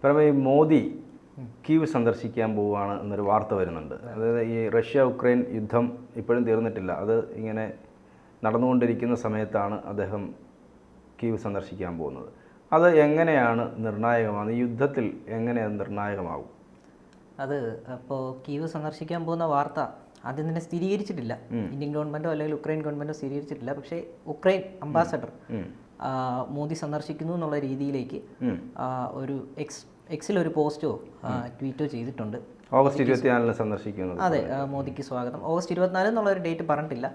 പറയുമ്പോൾ ഈ മോദി കീവ് സന്ദർശിക്കാൻ പോവുകയാണ് എന്നൊരു വാർത്ത വരുന്നുണ്ട്. അതായത് ഈ റഷ്യ ഉക്രൈൻ യുദ്ധം ഇപ്പോഴും തീർന്നിട്ടില്ല, അത് ഇങ്ങനെ നടന്നുകൊണ്ടിരിക്കുന്ന സമയത്താണ് അദ്ദേഹം കീവ് സന്ദർശിക്കാൻ പോകുന്നത്. അത് എങ്ങനെയാണ് നിർണായകമാണ്, ഈ യുദ്ധത്തിൽ എങ്ങനെ അത് നിർണായകമാകും? അത് അപ്പോൾ കീവ് സന്ദർശിക്കാൻ പോകുന്ന വാർത്ത ആദ്യം തന്നെ സ്ഥിരീകരിച്ചിട്ടില്ല. ഇന്ത്യൻ ഗവൺമെൻറ്റോ അല്ലെങ്കിൽ ഉക്രൈൻ ഗവൺമെൻറ്റോ സ്ഥിരീകരിച്ചിട്ടില്ല. പക്ഷേ ഉക്രൈൻ അംബാസഡർ മോദി സന്ദർശിക്കുന്നു എന്നുള്ള രീതിയിലേക്ക് ഒരു എക്സിൽ ഒരു പോസ്റ്റോ ട്വീറ്റോ ചെയ്തിട്ടുണ്ട്. ഓഗസ്റ്റ് 24 സന്ദർശിക്കുന്നത്. അതെ, മോദിക്ക് സ്വാഗതം. ഓഗസ്റ്റ് 24 എന്നുള്ള ഒരു ഡേറ്റ് പറഞ്ഞിട്ടില്ല.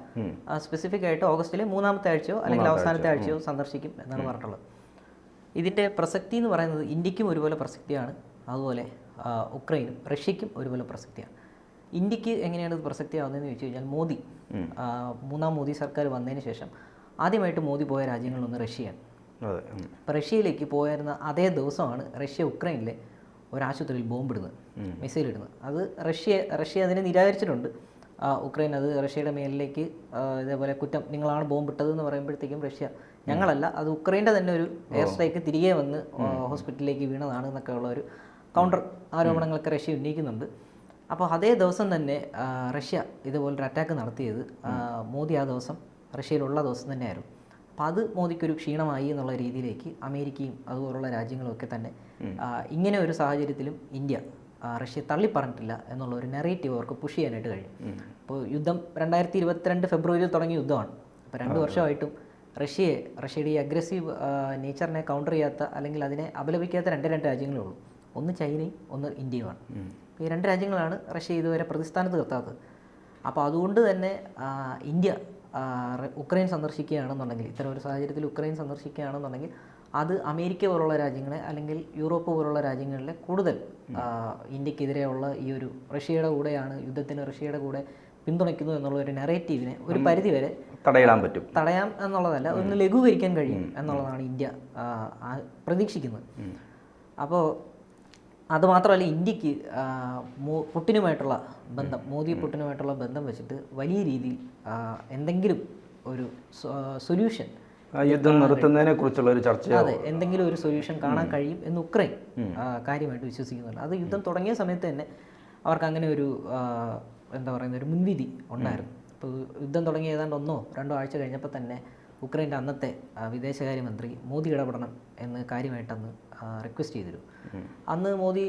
സ്പെസിഫിക് ആയിട്ട് ഓഗസ്റ്റിലെ 3-ാമത്തെ ആഴ്ചയോ അല്ലെങ്കിൽ അവസാനത്തെ ആഴ്ചയോ സന്ദർശിക്കും എന്നാണ് പറഞ്ഞിട്ടുള്ളത്. ഇതിൻ്റെ പ്രസക്തി എന്ന് പറയുന്നത് ഇന്ത്യക്കും ഒരുപോലെ പ്രസക്തിയാണ്, അതുപോലെ ഉക്രൈനും റഷ്യയ്ക്കും ഒരുപോലെ പ്രസക്തിയാണ്. ഇന്ത്യക്ക് എങ്ങനെയാണ് ഇത് പ്രസക്തിയാവുന്നതെന്ന് ചോദിച്ചു കഴിഞ്ഞാൽ മോദി മൂന്നാം മോദി സർക്കാർ വന്നതിന് ശേഷം ആദ്യമായിട്ട് മോദി പോയ രാജ്യങ്ങളിലൊന്ന് റഷ്യയാണ്. അപ്പോൾ റഷ്യയിലേക്ക് പോയിരുന്ന അതേ ദിവസമാണ് റഷ്യ ഉക്രൈനിലെ ഒരാശുപത്രിയിൽ ബോംബിടുന്നത്, മിസൈൽ ഇടുന്നത്. അത് റഷ്യ അതിനെ നിരാകരിച്ചിട്ടുണ്ട്. ഉക്രൈൻ അത് റഷ്യയുടെ മേലിലേക്ക് ഇതേപോലെ കുറ്റം, നിങ്ങളാണ് ബോംബിട്ടത് എന്ന് പറയുമ്പോഴത്തേക്കും റഷ്യ ഞങ്ങളല്ല, അത് ഉക്രൈൻ്റെ തന്നെ ഒരു എയർ സ്ട്രൈക്ക് തിരികെ വന്ന് ഹോസ്പിറ്റലിലേക്ക് വീണതാണ് എന്നൊക്കെ ഉള്ള ഒരു കൗണ്ടർ ആരോപണങ്ങളൊക്കെ റഷ്യ ഉന്നയിക്കുന്നുണ്ട്. അപ്പോൾ അതേ ദിവസം തന്നെ റഷ്യ ഇതുപോലൊരു അറ്റാക്ക് നടത്തിയത് മോദി ആ ദിവസം റഷ്യയിലുള്ള ദിവസം തന്നെയായിരുന്നു. അപ്പോൾ അത് മോദിക്കൊരു ക്ഷീണമായി എന്നുള്ള രീതിയിലേക്ക് അമേരിക്കയും അതുപോലുള്ള രാജ്യങ്ങളുമൊക്കെ തന്നെ ഇങ്ങനെ ഒരു സാഹചര്യത്തിലും ഇന്ത്യ റഷ്യ തള്ളിപ്പറഞ്ഞിട്ടില്ല എന്നുള്ള ഒരു നെറേറ്റീവ് അവർക്ക് പുഷ് ചെയ്യാനായിട്ട് കഴിയും. ഇപ്പോൾ യുദ്ധം 2022 ഫെബ്രുവരിയിൽ തുടങ്ങിയ യുദ്ധമാണ്. അപ്പോൾ 2 വർഷമായിട്ടും റഷ്യയുടെ ഈ അഗ്രസീവ് നേച്ചറിനെ കൗണ്ടർ ചെയ്യാത്ത അല്ലെങ്കിൽ അതിനെ അപലപിക്കാത്ത രണ്ട് രാജ്യങ്ങളേ ഉള്ളൂ. ഒന്ന് ചൈനയും ഒന്ന് ഇന്ത്യയുമാണ്. ഈ 2 രാജ്യങ്ങളാണ് റഷ്യ ഇതുവരെ പ്രതിസ്ഥാനത്ത് നിർത്താത്തത്. അപ്പോൾ അതുകൊണ്ട് തന്നെ ഇന്ത്യ ഉക്രൈൻ സന്ദർശിക്കുകയാണെന്നുണ്ടെങ്കിൽ, ഇത്തരം ഒരു സാഹചര്യത്തിൽ ഉക്രൈൻ സന്ദർശിക്കുകയാണെന്നുണ്ടെങ്കിൽ അത് അമേരിക്ക പോലുള്ള രാജ്യങ്ങളെ അല്ലെങ്കിൽ യൂറോപ്പ് പോലുള്ള രാജ്യങ്ങളിലെ കൂടുതൽ ഇന്ത്യക്കെതിരെയുള്ള ഈ ഒരു റഷ്യയുടെ കൂടെയാണ് യുദ്ധത്തിന് റഷ്യയുടെ കൂടെ പിന്തുണയ്ക്കുന്നു എന്നുള്ള ഒരു നെറേറ്റീവിനെ ഒരു പരിധിവരെ തടയാം എന്നുള്ളതല്ല, ഒന്ന് ലഘൂകരിക്കാൻ കഴിയും എന്നുള്ളതാണ് ഇന്ത്യ പ്രതീക്ഷിക്കുന്നത്. അപ്പോൾ അതുമാത്രമല്ല, ഇന്ത്യക്ക് പുട്ടിനുമായിട്ടുള്ള ബന്ധം, പുട്ടിനുമായിട്ടുള്ള ബന്ധം വെച്ചിട്ട് വലിയ രീതിയിൽ എന്തെങ്കിലും ഒരു സൊല്യൂഷൻ, യുദ്ധം നിർത്തുന്നതിനെ കുറിച്ചുള്ള ഒരു ചർച്ച, അതെ, എന്തെങ്കിലും ഒരു സൊല്യൂഷൻ കാണാൻ കഴിയും എന്ന് ഉക്രൈൻ കാര്യമായിട്ട് വിശ്വസിക്കുന്നുണ്ട്. അത് യുദ്ധം തുടങ്ങിയ സമയത്ത് തന്നെ അവർക്ക് അങ്ങനെ ഒരു എന്താ പറയുന്ന ഒരു മുൻവിധി ഉണ്ടായിരുന്നു. ഇപ്പോൾ യുദ്ധം തുടങ്ങി ഏതാണ്ട് 1-2 ആഴ്ച കഴിഞ്ഞപ്പോൾ തന്നെ ഉക്രൈൻ്റെ അന്നത്തെ വിദേശകാര്യമന്ത്രി മോദി ഇടപെടണം എന്ന് കാര്യമായിട്ടന്ന് റിക്വസ്റ്റ് ചെയ്തിരുന്നു. അന്ന് മോദി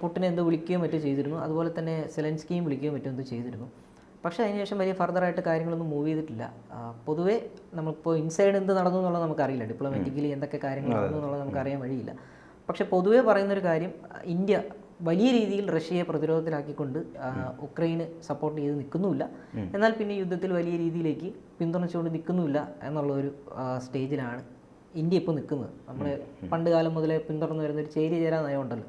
പുട്ടിനെ എന്തോ വിളിക്കുകയും മറ്റോ ചെയ്തിരുന്നു. അതുപോലെ തന്നെ സെലൻസ്കിയും വിളിക്കുകയും മറ്റോ എന്തോ ചെയ്തിരുന്നു. പക്ഷേ അതിനുശേഷം വലിയ ഫർദറായിട്ട് കാര്യങ്ങളൊന്നും മൂവ് ചെയ്തിട്ടില്ല. പൊതുവേ നമ്മളിപ്പോൾ ഇൻസൈഡ് എന്ത് നടന്നു എന്നുള്ളത് നമുക്കറിയില്ല, ഡിപ്ലോമാറ്റിക്കലി എന്തൊക്കെ കാര്യങ്ങൾ നടന്നു എന്നുള്ളത് നമുക്കറിയാൻ വഴിയില്ല. പക്ഷേ പൊതുവേ പറയുന്നൊരു കാര്യം, ഇന്ത്യ വലിയ രീതിയിൽ റഷ്യയെ പ്രതിരോധത്തിലാക്കിക്കൊണ്ട് ഉക്രൈന് സപ്പോർട്ട് ചെയ്ത് നിൽക്കുന്നുമില്ല, എന്നാൽ പിന്നെ യുദ്ധത്തിൽ വലിയ രീതിയിലേക്ക് പിന്തുണച്ചുകൊണ്ട് നിൽക്കുന്നുമില്ല എന്നുള്ള ഒരു സ്റ്റേജിലാണ് ഇന്ത്യ ഇപ്പോൾ നിൽക്കുന്നത്. നമ്മൾ പണ്ട് കാലം മുതലേ പിന്തുടർന്ന് വരുന്ന ഒരു ചേരി ചേരാ നയമുണ്ടല്ലോ,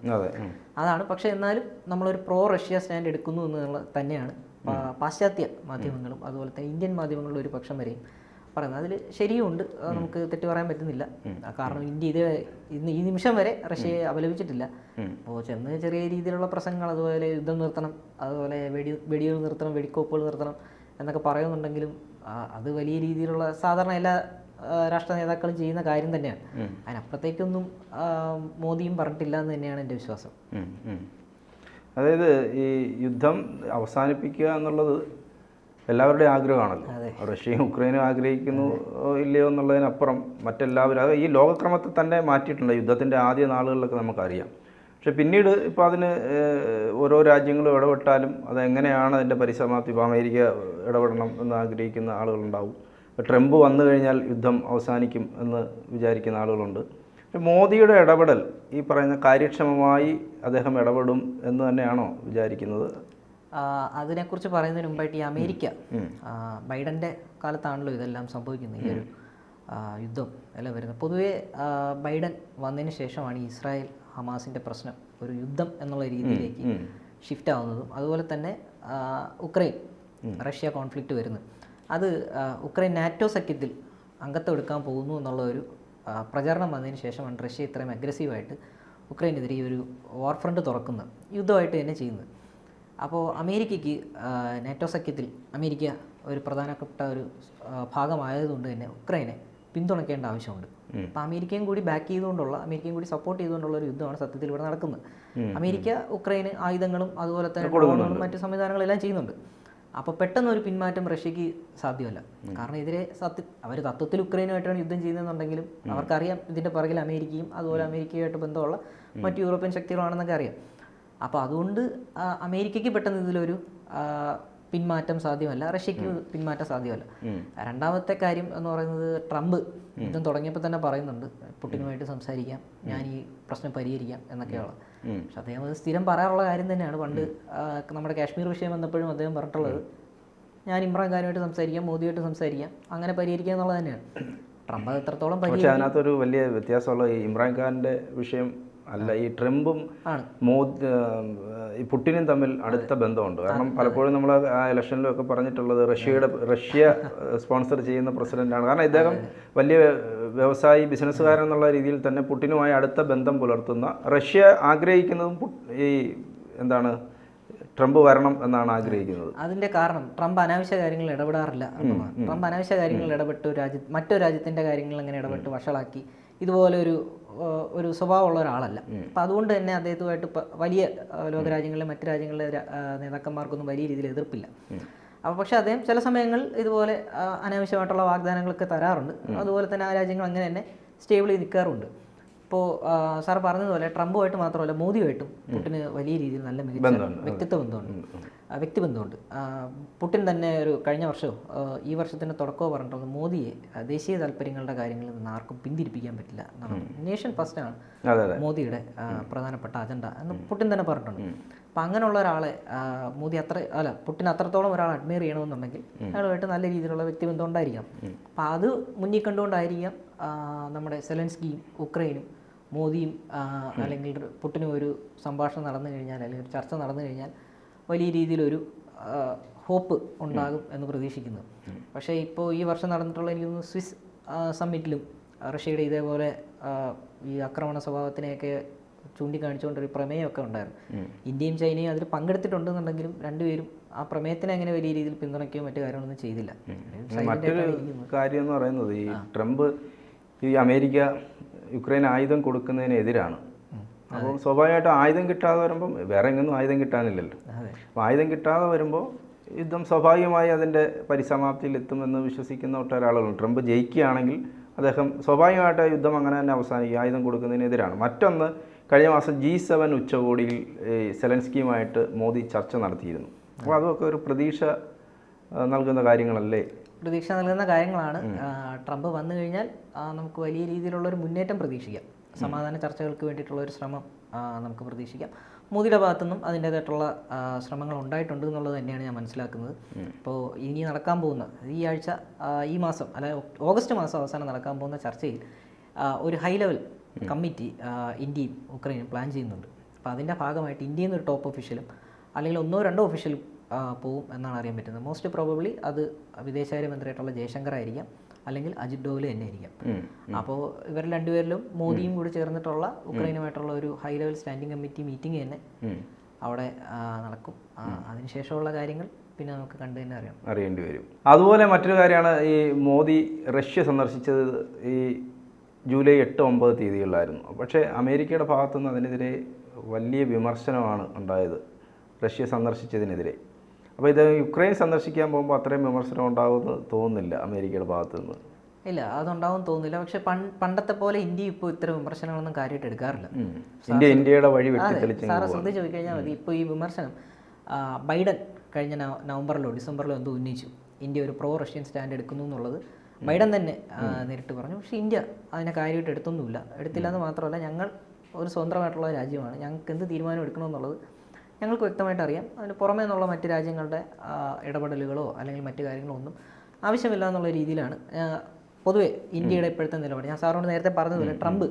അതാണ്. പക്ഷേ എന്നാലും നമ്മളൊരു പ്രോ റഷ്യ സ്റ്റാൻഡ് എടുക്കുന്നു എന്നുള്ളത് തന്നെയാണ് പാശ്ചാത്യ മാധ്യമങ്ങളും അതുപോലെ തന്നെ ഇന്ത്യൻ മാധ്യമങ്ങളുടെ ഒരു പക്ഷം വരെയും പറയുന്നത്. അതിൽ ശരിയുണ്ട്, നമുക്ക് തെറ്റ് പറയാൻ പറ്റുന്നില്ല. കാരണം ഇന്ത്യ ഈ നിമിഷം വരെ റഷ്യയെ അപലപിച്ചിട്ടില്ല. അപ്പോൾ ചെന്ന് ചെറിയ രീതിയിലുള്ള പ്രസംഗങ്ങൾ, അതുപോലെ യുദ്ധം നിർത്തണം, അതുപോലെ വെടികൾ നിർത്തണം, വെടിക്കോപ്പുകൾ നിർത്തണം എന്നൊക്കെ പറയുന്നുണ്ടെങ്കിലും അത് വലിയ രീതിയിലുള്ള സാധാരണ എല്ലാ രാഷ്ട്ര നേതാക്കളും ചെയ്യുന്ന കാര്യം തന്നെയാണ്. അതിനപ്പുറത്തേക്കൊന്നും മോദിയും പറഞ്ഞിട്ടില്ല എന്ന് തന്നെയാണ് എൻ്റെ വിശ്വാസം. അതായത് ഈ യുദ്ധം അവസാനിപ്പിക്കുക എന്നുള്ളത് എല്ലാവരുടെയും ആഗ്രഹമാണല്ലോ. റഷ്യയും ഉക്രൈനും ആഗ്രഹിക്കുന്നു ഇല്ലയോ എന്നുള്ളതിനപ്പുറം മറ്റെല്ലാവരും, അത് ഈ ലോകക്രമത്തെ തന്നെ മാറ്റിയിട്ടുണ്ട്. യുദ്ധത്തിൻ്റെ ആദ്യ നാളുകളിലൊക്കെ നമുക്കറിയാം. പക്ഷെ പിന്നീട് ഇപ്പോൾ അതിന് ഓരോ രാജ്യങ്ങളും ഇടപെട്ടാലും അതെങ്ങനെയാണ് അതിൻ്റെ പരിസമാപ്തി, ഇപ്പോൾ അമേരിക്ക ഇടപെടണം എന്ന് ആഗ്രഹിക്കുന്ന ആളുകളുണ്ടാവും. ട്രംപ് വന്നു കഴിഞ്ഞാൽ യുദ്ധം അവസാനിക്കും എന്ന് വിചാരിക്കുന്ന ആളുകളുണ്ട്. മോദിയുടെ ഇടപെടൽ ഈ പറയുന്ന കാര്യക്ഷമമായി അദ്ദേഹം ഇടപെടും എന്ന് തന്നെയാണോ വിചാരിക്കുന്നത്? അതിനെക്കുറിച്ച് പറയുന്നതിന് മുമ്പായിട്ട് ഈ അമേരിക്ക ബൈഡൻ്റെ കാലത്താണല്ലോ ഇതെല്ലാം സംഭവിക്കുന്നത്, ഈ ഒരു യുദ്ധം എല്ലാം വരുന്നത്. പൊതുവേ ബൈഡൻ വന്നതിന് ശേഷമാണ് ഈ ഇസ്രായേൽ ഹമാസിൻ്റെ പ്രശ്നം ഒരു യുദ്ധം എന്നുള്ള രീതിയിലേക്ക് ഷിഫ്റ്റ് ആവുന്നതും അതുപോലെ തന്നെ ഉക്രൈൻ റഷ്യ കോൺഫ്ലിക്റ്റ് വരുന്നത്. അത് ഉക്രൈൻ നാറ്റോ സഖ്യത്തിൽ അംഗത്വം എടുക്കാൻ പോകുന്നു എന്നുള്ള ഒരു പ്രചാരണം വന്നതിന് ശേഷമാണ് റഷ്യ ഇത്രയും അഗ്രസീവായിട്ട് ഉക്രൈനെതിരെ ഈ ഒരു വാർ ഫ്രണ്ട് തുറക്കുന്നത്, യുദ്ധമായിട്ട് തന്നെ ചെയ്യുന്നത്. അപ്പോൾ അമേരിക്കയ്ക്ക് നാറ്റോ സഖ്യത്തിൽ അമേരിക്ക ഒരു പ്രധാനപ്പെട്ട ഒരു ഭാഗമായതുകൊണ്ട് തന്നെ ഉക്രൈനെ പിന്തുണയ്ക്കേണ്ട ആവശ്യമുണ്ട്. അപ്പോൾ അമേരിക്കയും കൂടി ബാക്ക് ചെയ്തുകൊണ്ടുള്ള, അമേരിക്കയും കൂടി സപ്പോർട്ട് ചെയ്തുകൊണ്ടുള്ള ഒരു യുദ്ധമാണ് സത്യത്തിൽ ഇവിടെ നടക്കുന്നത്. അമേരിക്ക ഉക്രൈന് ആയുധങ്ങളും അതുപോലെ തന്നെ ഡ്രോണുകളും മറ്റു സംവിധാനങ്ങളെല്ലാം ചെയ്യുന്നുണ്ട്. അപ്പോൾ പെട്ടെന്ന് ഒരു പിന്മാറ്റം റഷ്യക്ക് സാധ്യമല്ല. കാരണം അവർ തത്വത്തിൽ ഉക്രൈനുമായിട്ടാണ് യുദ്ധം ചെയ്യുന്നതെന്നുണ്ടെങ്കിലും അവർക്കറിയാം ഇതിൻ്റെ പുറകിൽ അമേരിക്കയും അതുപോലെ അമേരിക്കയുമായിട്ട് ബന്ധമുള്ള മറ്റു യൂറോപ്യൻ ശക്തികളാണെന്നൊക്കെ അറിയാം. അപ്പോൾ അതുകൊണ്ട് അമേരിക്കയ്ക്ക് പെട്ടെന്ന് ഇതിലൊരു പിന്മാറ്റം സാധ്യമല്ല, റഷ്യക്ക് പിന്മാറ്റം സാധ്യമല്ല. രണ്ടാമത്തെ കാര്യം എന്ന് പറയുന്നത്, ട്രംപ് യുദ്ധം തുടങ്ങിയപ്പോൾ തന്നെ പറയുന്നുണ്ട് പുടിനുമായിട്ട് സംസാരിക്കാം, ഞാൻ ഈ പ്രശ്നം പരിഹരിക്കാം എന്നൊക്കെയുള്ള. പക്ഷെ അദ്ദേഹം അത് സ്ഥിരം പറയാറുള്ള കാര്യം തന്നെയാണ്. പണ്ട് നമ്മുടെ കാശ്മീർ വിഷയം വന്നപ്പോഴും അദ്ദേഹം പറഞ്ഞിട്ടുള്ളത്, ഞാൻ ഇമ്രാൻഖാനുമായിട്ട് സംസാരിക്കാം, മോദിയായിട്ട് സംസാരിക്കാം, അങ്ങനെ പരിഹരിക്കുക എന്നുള്ളത് തന്നെയാണ്. ട്രംപ് അത് എത്രത്തോളം പക്ഷേ അതിനകത്തൊരു വലിയ വ്യത്യാസമുള്ള ഈ ഇമ്രാൻഖാൻ്റെ വിഷയം അല്ല, ഈ ട്രംപും ഈ പുടിനും തമ്മിൽ അടുത്ത ബന്ധമുണ്ട്. കാരണം പലപ്പോഴും നമ്മൾ ആ ഇലക്ഷനിലൊക്കെ പറഞ്ഞിട്ടുള്ളത് റഷ്യ സ്പോൺസർ ചെയ്യുന്ന പ്രസിഡന്റാണ്. കാരണം ഇദ്ദേഹം വലിയ വ്യവസായി ബിസിനസ്സുകാരൻ എന്നുള്ള രീതിയിൽ തന്നെ പുടിനുമായി അടുത്ത ബന്ധം പുലർത്തുന്ന, റഷ്യ ആഗ്രഹിക്കുന്നതും ഈ എന്താണ് ട്രംപ് വരണം എന്നാണ് ആഗ്രഹിക്കുന്നത്. അതിന്റെ കാരണം ട്രംപ് അനാവശ്യ കാര്യങ്ങളിൽ ഇടപെടാറില്ല എന്നുള്ളതാണ്. ട്രംപ് അനാവശ്യ കാര്യങ്ങളിൽ ഇടപെട്ട് മറ്റൊരു രാജ്യത്തിന്റെ കാര്യങ്ങളിൽ അങ്ങനെ ഇടപെട്ട് വഷളാക്കി ഇതുപോലെ ഒരു സ്വഭാവമുള്ള ഒരാളല്ല. അപ്പം അതുകൊണ്ട് തന്നെ അദ്ദേഹത്തുമായിട്ട് വലിയ ലോകരാജ്യങ്ങളിലെ മറ്റു രാജ്യങ്ങളിലെ നേതാക്കന്മാർക്കൊന്നും വലിയ രീതിയിൽ എതിർപ്പില്ല. അപ്പോൾ പക്ഷേ അദ്ദേഹം ചില സമയങ്ങളിൽ ഇതുപോലെ അനാവശ്യമായിട്ടുള്ള വാഗ്ദാനങ്ങളൊക്കെ തരാറുണ്ട്. അതുപോലെ തന്നെ ആ രാജ്യങ്ങൾ അങ്ങനെ തന്നെ സ്റ്റേബിൾ ചെയ്ത് നിൽക്കാറുണ്ട്. ഇപ്പോൾ സാർ പറഞ്ഞതുപോലെ ട്രംപുമായിട്ട് മാത്രമല്ല മോദിയുമായിട്ടും പുടിന് വലിയ രീതിയിൽ നല്ല മികച്ച വ്യക്തിബന്ധമുണ്ട്. പുടിൻ തന്നെ ഒരു കഴിഞ്ഞ വർഷമോ ഈ വർഷത്തിൻ്റെ തുടക്കമോ പറഞ്ഞിട്ടുള്ളത്, മോദിയെ ദേശീയ താല്പര്യങ്ങളുടെ കാര്യങ്ങളിൽ നിന്ന് ആർക്കും പിന്തിരിപ്പിക്കാൻ പറ്റില്ല എന്നാണ്. നേഷൻ ഫസ്റ്റാണ് മോദിയുടെ പ്രധാനപ്പെട്ട അജണ്ട എന്ന് പുടിൻ തന്നെ പറഞ്ഞിട്ടുണ്ട്. അപ്പം അങ്ങനെയുള്ള ഒരാളെ പുടിൻ അത്രത്തോളം ഒരാളെ അഡ്മയർ ചെയ്യണമെന്നുണ്ടെങ്കിൽ അയാളുമായിട്ട് നല്ല രീതിയിലുള്ള വ്യക്തിബന്ധം ഉണ്ടായിരിക്കണം. അപ്പം അത് മുന്നിൽ കണ്ടുകൊണ്ടായിരിക്കാം നമ്മുടെ സെലൻസ്കിയും ഉക്രൈനും മോദിയും അല്ലെങ്കിൽ പുടിനും ഒരു സംഭാഷണം നടന്നു കഴിഞ്ഞാൽ, അല്ലെങ്കിൽ ഒരു ചർച്ച നടന്നു കഴിഞ്ഞാൽ വലിയ രീതിയിലൊരു ഹോപ്പ് ഉണ്ടാകും എന്ന് പ്രതീക്ഷിക്കുന്നു. പക്ഷേ ഇപ്പോൾ ഈ വർഷം നടന്നിട്ടുള്ള എനിക്ക് തോന്നുന്നു സ്വിസ് സമ്മിറ്റിലും റഷ്യയുടെ ഇതേപോലെ ഈ ആക്രമണ സ്വഭാവത്തിനെയൊക്കെ ചൂണ്ടിക്കാണിച്ചുകൊണ്ടൊരു പ്രമേയമൊക്കെ ഉണ്ടായിരുന്നു. ഇന്ത്യയും ചൈനയും അതിൽ പങ്കെടുത്തിട്ടുണ്ടെന്നുണ്ടെങ്കിലും രണ്ടുപേരും ആ പ്രമേയത്തിനെ അങ്ങനെ വലിയ രീതിയിൽ പിന്തുണയ്ക്കുകയോ മറ്റു കാര്യങ്ങളൊന്നും ചെയ്തില്ല. മറ്റൊരു കാര്യം എന്ന് പറയുന്നത്, ഈ ട്രംപ് ഈ അമേരിക്ക യുക്രൈൻ ആയുധം കൊടുക്കുന്നതിനെതിരാണ്. അപ്പോൾ സ്വാഭാവികമായിട്ടും ആയുധം കിട്ടാതെ വരുമ്പം വേറെ എങ്ങൊന്നും ആയുധം കിട്ടാനില്ലല്ലോ. അപ്പോൾ ആയുധം കിട്ടാതെ വരുമ്പോൾ യുദ്ധം സ്വാഭാവികമായി അതിൻ്റെ പരിസമാപ്തിയിൽ എത്തുമെന്ന് വിശ്വസിക്കുന്ന ഒട്ടേറെ ആളുകളുണ്ട്. ട്രംപ് ജയിക്കുകയാണെങ്കിൽ അദ്ദേഹം സ്വാഭാവികമായിട്ട് യുദ്ധം അങ്ങനെ തന്നെ അവസാനിക്കും, ആയുധം കൊടുക്കുന്നതിനെതിരാണ്. മറ്റൊന്ന്, കഴിഞ്ഞ മാസം G7 ഉച്ചകോടിയിൽ സെലൻസ്കിയുമായിട്ട് മോദി ചർച്ച നടത്തിയിരുന്നു. അപ്പോൾ അതൊക്കെ ഒരു പ്രതീക്ഷ നൽകുന്ന കാര്യങ്ങളല്ലേ? പ്രതീക്ഷ നൽകുന്ന കാര്യങ്ങളാണ്. ട്രംപ് വന്നു കഴിഞ്ഞാൽ നമുക്ക് വലിയ രീതിയിലുള്ളൊരു മുന്നേറ്റം പ്രതീക്ഷിക്കാം. സമാധാന ചർച്ചകൾക്ക് വേണ്ടിയിട്ടുള്ള ഒരു ശ്രമം നമുക്ക് പ്രതീക്ഷിക്കാം. മോദിയുടെ ഭാഗത്തുനിന്നും അതിൻ്റേതായിട്ടുള്ള ശ്രമങ്ങൾ ഉണ്ടായിട്ടുണ്ട് എന്നുള്ളത് തന്നെയാണ് ഞാൻ മനസ്സിലാക്കുന്നത്. ഇപ്പോൾ ഇനി നടക്കാൻ പോകുന്ന ഈ മാസം അല്ല ഓഗസ്റ്റ് മാസം അവസാനം നടക്കാൻ പോകുന്ന ചർച്ചയിൽ ഒരു ഹൈ ലെവൽ കമ്മിറ്റി ഇന്ത്യയും ഉക്രൈനും പ്ലാൻ ചെയ്യുന്നുണ്ട്. അപ്പോൾ അതിൻ്റെ ഭാഗമായിട്ട് ഇന്ത്യയിൽ നിന്ന് ഒരു ടോപ്പ് ഒഫീഷ്യലും അല്ലെങ്കിൽ 1-2 ഒഫീഷ്യലും പോവും എന്നാണ് അറിയാൻ പറ്റുന്നത്. മോസ്റ്റ് പ്രോബബ്ലി അത് വിദേശകാര്യമന്ത്രിയായിട്ടുള്ള ജയശങ്കർ ആയിരിക്കാം, അല്ലെങ്കിൽ അജിത് ഡോവൽ തന്നെ ആയിരിക്കാം. അപ്പോൾ ഇവർ രണ്ടുപേരിലും മോദിയും കൂടി ചേർന്നിട്ടുള്ള ഉക്രൈനുമായിട്ടുള്ള ഒരു high level standing committee meeting തന്നെ അവിടെ നടക്കും. അതിനുശേഷമുള്ള കാര്യങ്ങൾ പിന്നെ നമുക്ക് കണ്ടു തന്നെ അറിയേണ്ടി വരും. അതുപോലെ മറ്റൊരു കാര്യമാണ്, ഈ മോദി റഷ്യ സന്ദർശിച്ചത് ഈ ജൂലൈ 8-9 തീയതികളിലായിരുന്നു. പക്ഷേ അമേരിക്കയുടെ ഭാഗത്തുനിന്ന് അതിനെതിരെ വലിയ വിമർശനമാണ് ഉണ്ടായത്, റഷ്യ സന്ദർശിച്ചതിനെതിരെ. അപ്പോൾ ഇത് യുക്രൈൻ സന്ദർശിക്കാൻ പോകുമ്പോൾ അത്രയും വിമർശനം ഉണ്ടാകുമെന്ന് തോന്നുന്നില്ല അമേരിക്കയുടെ ഭാഗത്തു നിന്ന്. ഇല്ല, അതുണ്ടാവും തോന്നുന്നില്ല. പക്ഷെ പണ്ടത്തെ പോലെ ഇന്ത്യ ഇപ്പോൾ ഇത്തരം വിമർശനങ്ങളൊന്നും കാര്യമായിട്ട് എടുക്കാറില്ല. ഇന്ത്യയുടെ വഴി വെട്ടിത്തെളിച്ച് സാറ് ശ്രദ്ധിച്ച് ചോദിച്ചു കഴിഞ്ഞാൽ മതി. ഇപ്പോൾ ഈ വിമർശനം ബൈഡൻ കഴിഞ്ഞ ഡിസംബറിലോ എന്തോ ഉന്നയിച്ചു, ഇന്ത്യ ഒരു പ്രോ റഷ്യൻ സ്റ്റാൻഡ് എടുക്കുന്നു എന്നുള്ളത് ബൈഡൻ തന്നെ നേരിട്ട് പറഞ്ഞു. പക്ഷേ ഇന്ത്യ അതിനെ കാര്യമായിട്ട് എടുത്തില്ല എന്ന് മാത്രമല്ല, ഞങ്ങൾ ഒരു സ്വതന്ത്രമായിട്ടുള്ള രാജ്യമാണ്, ഞങ്ങൾക്ക് എന്ത് തീരുമാനം എടുക്കണമെന്നുള്ളത് ഞങ്ങൾക്ക് വ്യക്തമായിട്ട് അറിയാം. അതിന് പുറമേ നിന്നുള്ള മറ്റ് രാജ്യങ്ങളുടെ ഇടപെടലുകളോ അല്ലെങ്കിൽ മറ്റു കാര്യങ്ങളോ ഒന്നും ആവശ്യമില്ല എന്നുള്ള രീതിയിലാണ് പൊതുവെ ഇന്ത്യയുടെ ഇപ്പോഴത്തെ നിലപാട്. ഞാൻ സാറിനോട് നേരത്തെ പറഞ്ഞതുപോലെ ട്രംപ്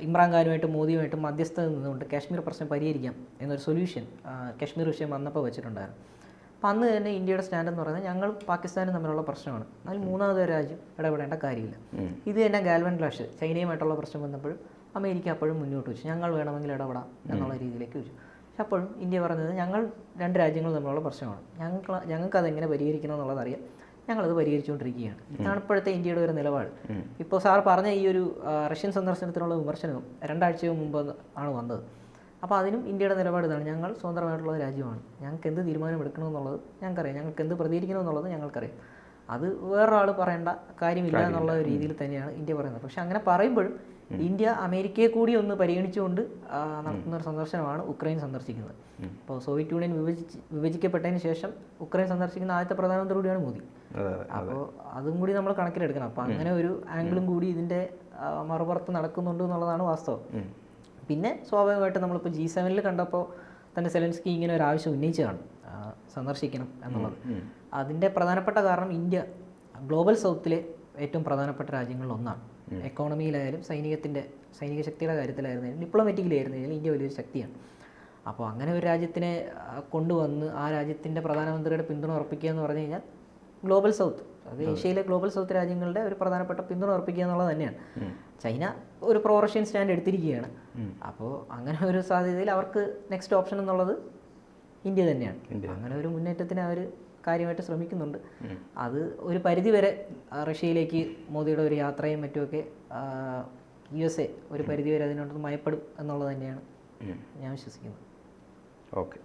ഇമ്രാൻഖാനുമായിട്ടും മോദിയുമായിട്ടും മധ്യസ്ഥത നിന്നുകൊണ്ട് കാശ്മീർ പ്രശ്നം പരിഹരിക്കാം എന്നൊരു സൊല്യൂഷൻ കാശ്മീർ വിഷയം വന്നപ്പോൾ വെച്ചിട്ടുണ്ടായിരുന്നു. അപ്പോൾ അന്ന് തന്നെ ഇന്ത്യയുടെ സ്റ്റാൻഡ് എന്ന് പറയുന്നത് ഞങ്ങളും പാകിസ്ഥാനും തമ്മിലുള്ള പ്രശ്നമാണ്, അതിൽ മൂന്നാമതൊരു രാജ്യം ഇടപെടേണ്ട കാര്യമില്ല. ഇത് തന്നെ ഗാൽവൻ ക്ലാഷ് ചൈനയുമായിട്ടുള്ള പ്രശ്നം വന്നപ്പോഴും അമേരിക്ക അപ്പോഴും മുന്നോട്ട് വെച്ചു, ഞങ്ങൾ വേണമെങ്കിൽ ഇടപെടാം എന്നുള്ള രീതിയിലേക്ക് വെച്ചു. പക്ഷെ അപ്പോഴും ഇന്ത്യ പറഞ്ഞത് ഞങ്ങൾ രണ്ട് രാജ്യങ്ങൾ തമ്മിലുള്ള പ്രശ്നമാണ്, ഞങ്ങൾക്ക് അതെങ്ങനെ പരിഹരിക്കണം എന്നുള്ളത് അറിയാം, ഞങ്ങളത് പരിഹരിച്ചുകൊണ്ടിരിക്കുകയാണ്. ഇതാണ് ഇപ്പോഴത്തെ ഇന്ത്യയുടെ ഒരു നിലപാട്. ഇപ്പോൾ സാർ പറഞ്ഞ ഈ ഒരു റഷ്യൻ സന്ദർശനത്തിനുള്ള വിമർശനവും 2 ആഴ്ചയോ മുമ്പ് ആണ് വന്നത്. അപ്പോൾ അതിനും ഇന്ത്യയുടെ നിലപാട് ഇതാണ്: ഞങ്ങൾ സ്വതന്ത്രമായിട്ടുള്ള രാജ്യമാണ്, ഞങ്ങൾക്ക് എന്ത് തീരുമാനം എടുക്കണമെന്നുള്ളത് ഞങ്ങൾക്കറിയാം, ഞങ്ങൾക്ക് എന്ത് പ്രതികരിക്കണമെന്നുള്ളത് ഞങ്ങൾക്കറിയാം. അത് വേറൊരാൾ പറയേണ്ട കാര്യമില്ല എന്നുള്ള രീതിയിൽ തന്നെയാണ് ഇന്ത്യ പറയുന്നത്. പക്ഷെ അങ്ങനെ പറയുമ്പോഴും ഇന്ത്യ അമേരിക്കയെ കൂടി ഒന്ന് പരിഗണിച്ചുകൊണ്ട് നടത്തുന്ന ഒരു സന്ദർശനമാണ് ഉക്രൈൻ സന്ദർശിക്കുന്നത്. ഇപ്പോൾ സോവിയറ്റ് യൂണിയൻ വിഭജിക്കപ്പെട്ടതിന് ശേഷം ഉക്രൈൻ സന്ദർശിക്കുന്ന ആദ്യത്തെ പ്രധാനമന്ത്രി കൂടിയാണ് മോദി. അപ്പോൾ അതും കൂടി നമ്മൾ കണക്കിലെടുക്കണം. അപ്പോൾ അങ്ങനെ ഒരു ആംഗിളും കൂടി ഇതിൻ്റെ മറുപുറത്ത് നടക്കുന്നുണ്ട് എന്നുള്ളതാണ് വാസ്തവം. പിന്നെ സ്വാഭാവികമായിട്ട് നമ്മളിപ്പോൾ G7 കണ്ടപ്പോൾ തന്നെ സെലൻസ്കി ഇങ്ങനെ ഒരു ആവശ്യം ഉന്നയിച്ചതാണ്, സന്ദർശിക്കണം എന്നുള്ളത്. അതിൻ്റെ പ്രധാനപ്പെട്ട കാരണം ഇന്ത്യ ഗ്ലോബൽ സൗത്തിലെ ഏറ്റവും പ്രധാനപ്പെട്ട രാജ്യങ്ങളിൽ ഒന്നാണ്. എക്കോണമിയിലായാലും സൈനിക ശക്തിയുടെ കാര്യത്തിലായിരുന്നാലും ഡിപ്ലോമാറ്റിക്കലി ആയിരുന്നാലും ഇന്ത്യ വലിയൊരു ശക്തിയാണ്. അപ്പോൾ അങ്ങനെ ഒരു രാജ്യത്തിനെ കൊണ്ടുവന്ന് ആ രാജ്യത്തിൻ്റെ പ്രധാനമന്ത്രിയുടെ പിന്തുണ ഉറപ്പിക്കുക എന്ന് പറഞ്ഞു കഴിഞ്ഞാൽ ഗ്ലോബൽ സൗത്ത്, അത് ഏഷ്യയിലെ ഗ്ലോബൽ സൗത്ത് രാജ്യങ്ങളുടെ ഒരു പ്രധാനപ്പെട്ട പിന്തുണ ഉറപ്പിക്കുക എന്നുള്ളത് തന്നെയാണ്. ചൈന ഒരു പ്രോ റഷ്യൻ സ്റ്റാൻഡ് എടുത്തിരിക്കുകയാണ്. അപ്പോൾ അങ്ങനെ ഒരു സാധ്യതയിൽ അവർക്ക് നെക്സ്റ്റ് ഓപ്ഷൻ എന്നുള്ളത് ഇന്ത്യ തന്നെയാണ്. അങ്ങനെ ഒരു മുന്നേറ്റത്തിന് അവർ കാര്യമായിട്ട് ശ്രമിക്കുന്നുണ്ട്. അത് ഒരു പരിധിവരെ റഷ്യയിലേക്ക് മോദിയുടെ ഒരു യാത്രയും മറ്റുമൊക്കെ USA ഒരു പരിധിവരെ അതിനോട് മയപ്പെടും എന്നുള്ളത് തന്നെയാണ് ഞാൻ വിശ്വസിക്കുന്നത്. ഓക്കെ.